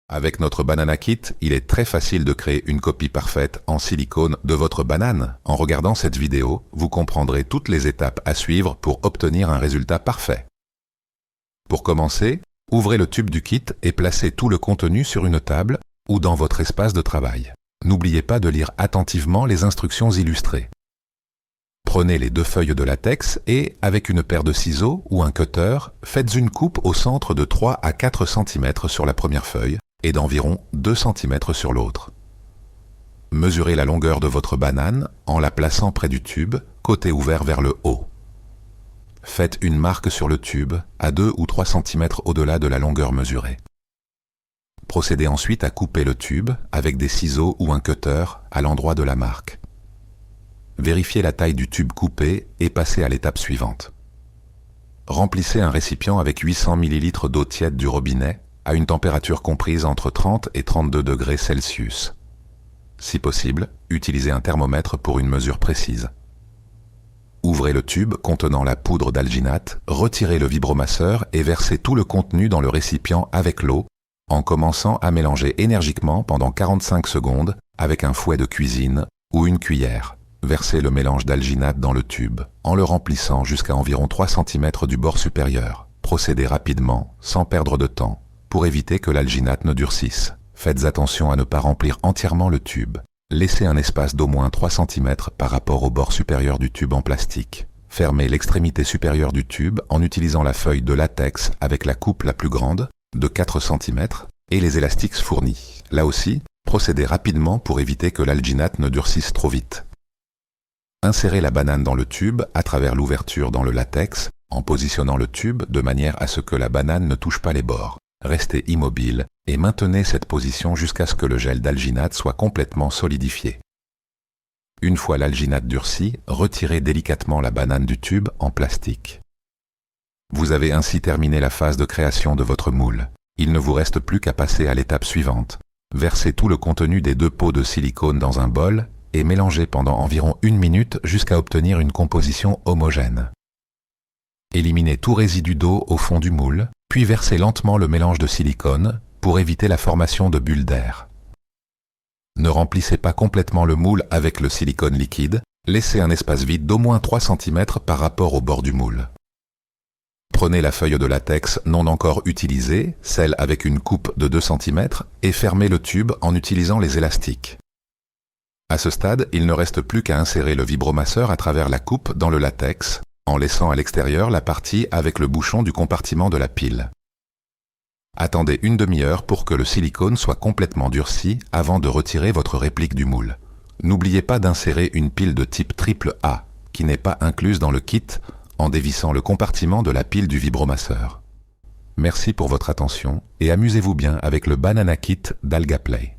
Avec notre Banana Kit, il est très facile de créer une copie parfaite en silicone de votre banane. En regardant cette vidéo, vous comprendrez toutes les étapes à suivre pour obtenir un résultat parfait. Pour commencer, ouvrez le tube du kit et placez tout le contenu sur une table ou dans votre espace de travail. N'oubliez pas de lire attentivement les instructions illustrées. Prenez les 2 feuilles de latex et, avec une paire de ciseaux ou un cutter, faites une coupe au centre de 3 à 4 cm sur la première feuille et d'environ 2 cm sur l'autre. Mesurez la longueur de votre banane en la plaçant près du tube, côté ouvert vers le haut. Faites une marque sur le tube à 2 ou 3 cm au-delà de la longueur mesurée. Procédez ensuite à couper le tube avec des ciseaux ou un cutter à l'endroit de la marque. Vérifiez la taille du tube coupé et passez à l'étape suivante. Remplissez un récipient avec 800 ml d'eau tiède du robinet à une température comprise entre 30 et 32 degrés Celsius. Si possible, utilisez un thermomètre pour une mesure précise. Ouvrez le tube contenant la poudre d'alginate, retirez le vibromasseur et versez tout le contenu dans le récipient avec l'eau, en commençant à mélanger énergiquement pendant 45 secondes avec un fouet de cuisine ou une cuillère. Versez le mélange d'alginate dans le tube, en le remplissant jusqu'à environ 3 cm du bord supérieur. Procédez rapidement, sans perdre de temps, pour éviter que l'alginate ne durcisse. Faites attention à ne pas remplir entièrement le tube. Laissez un espace d'au moins 3 cm par rapport au bord supérieur du tube en plastique. Fermez l'extrémité supérieure du tube en utilisant la feuille de latex avec la coupe la plus grande, de 4 cm, et les élastiques fournis. Là aussi, procédez rapidement pour éviter que l'alginate ne durcisse trop vite. Insérez la banane dans le tube à travers l'ouverture dans le latex, en positionnant le tube de manière à ce que la banane ne touche pas les bords. Restez immobile et maintenez cette position jusqu'à ce que le gel d'alginate soit complètement solidifié. Une fois l'alginate durcie, retirez délicatement la banane du tube en plastique. Vous avez ainsi terminé la phase de création de votre moule. Il ne vous reste plus qu'à passer à l'étape suivante. Versez tout le contenu des 2 pots de silicone dans un bol et mélangez pendant environ 1 minute jusqu'à obtenir une composition homogène. Éliminez tout résidu d'eau au fond du moule, puis versez lentement le mélange de silicone pour éviter la formation de bulles d'air. Ne remplissez pas complètement le moule avec le silicone liquide, laissez un espace vide d'au moins 3 cm par rapport au bord du moule. Prenez la feuille de latex non encore utilisée, celle avec une coupe de 2 cm, et fermez le tube en utilisant les élastiques. À ce stade, il ne reste plus qu'à insérer le vibromasseur à travers la coupe dans le latex, en laissant à l'extérieur la partie avec le bouchon du compartiment de la pile. Attendez une demi-heure pour que le silicone soit complètement durci avant de retirer votre réplique du moule. N'oubliez pas d'insérer une pile de type AAA, qui n'est pas incluse dans le kit, en dévissant le compartiment de la pile du vibromasseur. Merci pour votre attention et amusez-vous bien avec le Banana Kit d'Algaplay.